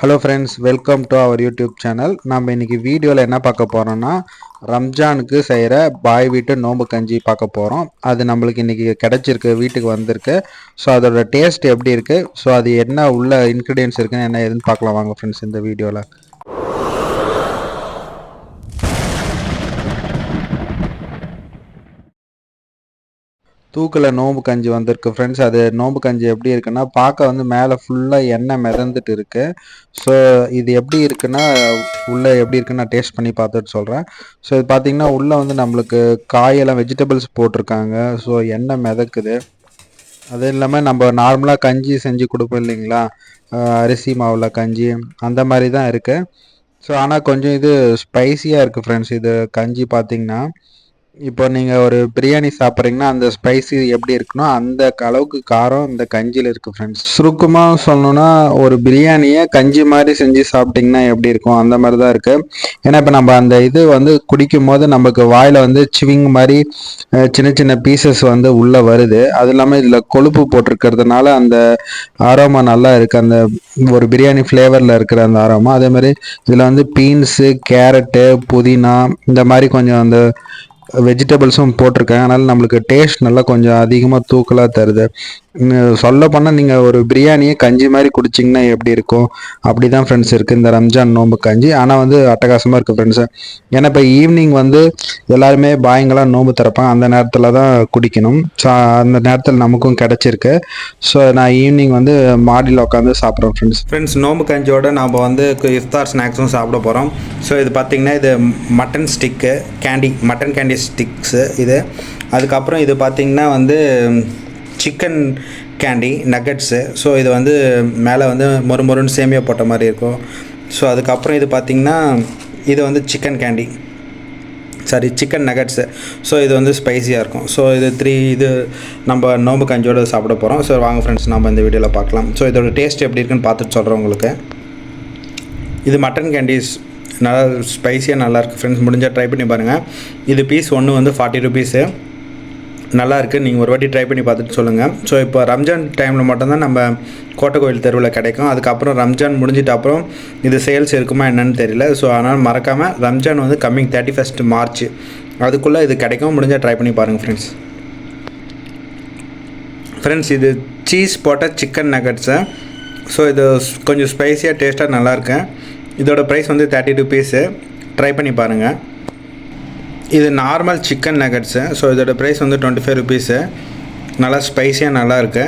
Hello friends, welcome to our YouTube channel. நம்ம இன்னைக்கு வீடியோவில் என்ன பார்க்க போகிறோம்னா, ரம்ஜானுக்கு செய்கிற பாய் வீட்டு நோம்பு கஞ்சி பார்க்க போகிறோம். அது நம்மளுக்கு இன்றைக்கி கிடச்சிருக்கு, வீட்டுக்கு வந்திருக்கு. ஸோ அதோட டேஸ்ட் எப்படி இருக்குது, ஸோ அது என்ன உள்ள இன்க்ரீடியன்ஸ் இருக்குன்னு என்ன எதுன்னு பார்க்கலாம் வாங்க ஃப்ரெண்ட்ஸ் இந்த வீடியோவில். தூக்கில் நோம்பு கஞ்சி வந்திருக்கு ஃப்ரெண்ட்ஸ். அது நோம்பு கஞ்சி எப்படி இருக்குன்னா, பார்க்க வந்து மேலே ஃபுல்லாக எண்ணெய் மிதந்துட்டு இருக்கு. ஸோ இது எப்படி இருக்குன்னா, உள்ளே எப்படி இருக்குன்னு நான் டேஸ்ட் பண்ணி பார்த்துட்டு சொல்கிறேன். ஸோ இது பார்த்தீங்கன்னா உள்ளே வந்து நம்மளுக்கு காயெல்லாம் வெஜிடபிள்ஸ் போட்டிருக்காங்க. ஸோ எண்ணெய் மிதக்குது. அது இல்லாமல் நம்ம நார்மலாக கஞ்சி செஞ்சு கொடுப்போம் இல்லைங்களா, அரிசி மாவில் கஞ்சி அந்த மாதிரி தான் இருக்குது. ஸோ ஆனால் கொஞ்சம் இது ஸ்பைஸியாக இருக்குது ஃப்ரெண்ட்ஸ். இது கஞ்சி பார்த்தீங்கன்னா, இப்போ நீங்கள் ஒரு பிரியாணி சாப்பிட்றீங்கன்னா அந்த ஸ்பைசி எப்படி இருக்குன்னா அந்த அளவுக்கு காரம் இந்த கஞ்சியில் இருக்குது ஃப்ரெண்ட்ஸ். சுருக்கமாக சொல்லணுன்னா, ஒரு பிரியாணியை கஞ்சி மாதிரி செஞ்சு சாப்பிட்டிங்கன்னா எப்படி இருக்கும் அந்த மாதிரி தான் இருக்குது. ஏன்னா இப்போ நம்ம அந்த இது வந்து குடிக்கும் போது நமக்கு வாயில் வந்து சிவிங் மாதிரி சின்ன சின்ன பீசஸ் வந்து உள்ளே வருது. அது இல்லாமல் இதில் கொழுப்பு போட்டிருக்கிறதுனால அந்த ஆரோமா நல்லா இருக்குது. அந்த ஒரு பிரியாணி ஃப்ளேவரில் இருக்கிற அந்த ஆரோமா. அதே மாதிரி இதில் வந்து பீன்ஸு, கேரட்டு, புதினா இந்த மாதிரி கொஞ்சம் அந்த வெஜிடபிள்ஸும் போட்டிருக்கேன். அதனால் நம்மளுக்கு டேஸ்ட் நல்லா கொஞ்சம் அதிகமாக தூக்கலாக தருது. சொல்ல போனால் நீங்கள் ஒரு பிரியாணியை கஞ்சி மாதிரி குடிச்சிங்கன்னா எப்படி இருக்கும், அப்படி தான் ஃப்ரெண்ட்ஸ் இருக்குது இந்த ரம்ஜான் நோம்பு கஞ்சி. ஆனால் வந்து அட்டகாசமாக இருக்குது ஃப்ரெண்ட்ஸு. ஏன்னா இப்போ ஈவினிங் வந்து எல்லாருமே பாயங்களாம் நோம்பு திறப்பாங்க, அந்த நேரத்தில் தான் குடிக்கணும். ஸோ அந்த நேரத்தில் நமக்கும் கிடச்சிருக்கு. ஸோ நான் ஈவினிங் வந்து மாடியில் உட்காந்து சாப்பிட்றோம் ஃப்ரெண்ட்ஸ். நோம்பு கஞ்சியோட நாம் வந்து இஃப்தார் ஸ்நாக்ஸும் சாப்பிட போகிறோம். ஸோ இது பார்த்திங்கன்னா இது mutton stick candy, mutton candy sticks இது. அதுக்கப்புறம் இது பார்த்திங்கன்னா வந்து சிக்கன் கேண்டி நக்கட்ஸு. ஸோ இது வந்து மேலே வந்து மொறுன்னு சேமியா போட்ட மாதிரி இருக்கும். ஸோ அதுக்கப்புறம் இது பார்த்திங்கன்னா இது வந்து chicken candy, sorry chicken nuggets. So இது வந்து ஸ்பைஸியாக இருக்கும். ஸோ இது இது நம்ம நோம்பு கஞ்சியோடு சாப்பிட போகிறோம். ஸோ வாங்க ஃப்ரெண்ட்ஸ் நம்ம இந்த வீடியோவில் பார்க்கலாம். ஸோ இதோட டேஸ்ட் எப்படி இருக்குன்னு பார்த்துட்டு சொல்கிறேன் உங்களுக்கு. இது மட்டன் கேண்டீஸ் நல்லா ஸ்பைஸியாக நல்லாயிருக்கு ஃப்ரெண்ட்ஸ். முடிஞ்சால் ட்ரை பண்ணி பாருங்கள். இது பீஸ் ஒன்று வந்து 40 ருபீஸு. நல்லாயிருக்கு, நீங்கள் ஒரு வாட்டி ட்ரை பண்ணி பார்த்துட்டு சொல்லுங்கள். ஸோ இப்போ ரம்ஜான் டைமில் மட்டும்தான் நம்ம கோட்டை கோயில் தெருவில் கிடைக்கும். அதுக்கப்புறம் ரம்ஜான் முடிஞ்சிட்டு அப்புறம் இது சேல்ஸ் இருக்குமா என்னன்னு தெரியல. ஸோ அதனால் மறக்காமல் ரம்ஜான் வந்து கம்மிங் 31 மார்ச் அதுக்குள்ளே இது கிடைக்கும். முடிஞ்சால் ட்ரை பண்ணி பாருங்கள் ஃப்ரெண்ட்ஸ். இது சீஸ் போட்ட சிக்கன் நக்கட்ஸு. ஸோ இது கொஞ்சம் ஸ்பைஸியாக டேஸ்ட்டாக நல்லாயிருக்கு. இதோட ப்ரைஸ் வந்து 30 ருபீஸு. ட்ரை பண்ணி பாருங்கள். இது நார்மல் சிக்கன் நக்கட்ஸு. ஸோ இதோட ப்ரைஸ் வந்து 25 ருபீஸு. நல்லா ஸ்பைஸியாக நல்லாயிருக்கு.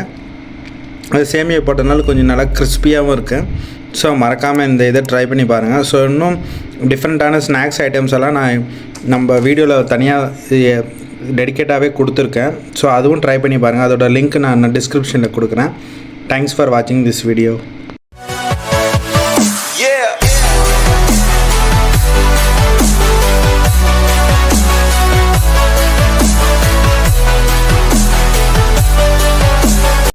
அது சேமியா போட்டதுனால கொஞ்சம் நல்லா கிறிஸ்பியாகவும் இருக்குது. ஸோ மறக்காமல் இந்த இதை ட்ரை பண்ணி பாருங்கள். ஸோ இன்னும் டிஃப்ரெண்ட்டான ஸ்நாக்ஸ் ஐட்டம்ஸ் எல்லாம் நான் நம்ம வீடியோவில் தனியாக டெடிக்கேட்டாகவே கொடுத்துருக்கேன். ஸோ அதுவும் ட்ரை பண்ணி பாருங்கள். அதோட லிங்க் நான் டிஸ்கிரிப்ஷனில் கொடுக்குறேன். தேங்க்ஸ் ஃபார் வாட்சிங் திஸ் வீடியோ.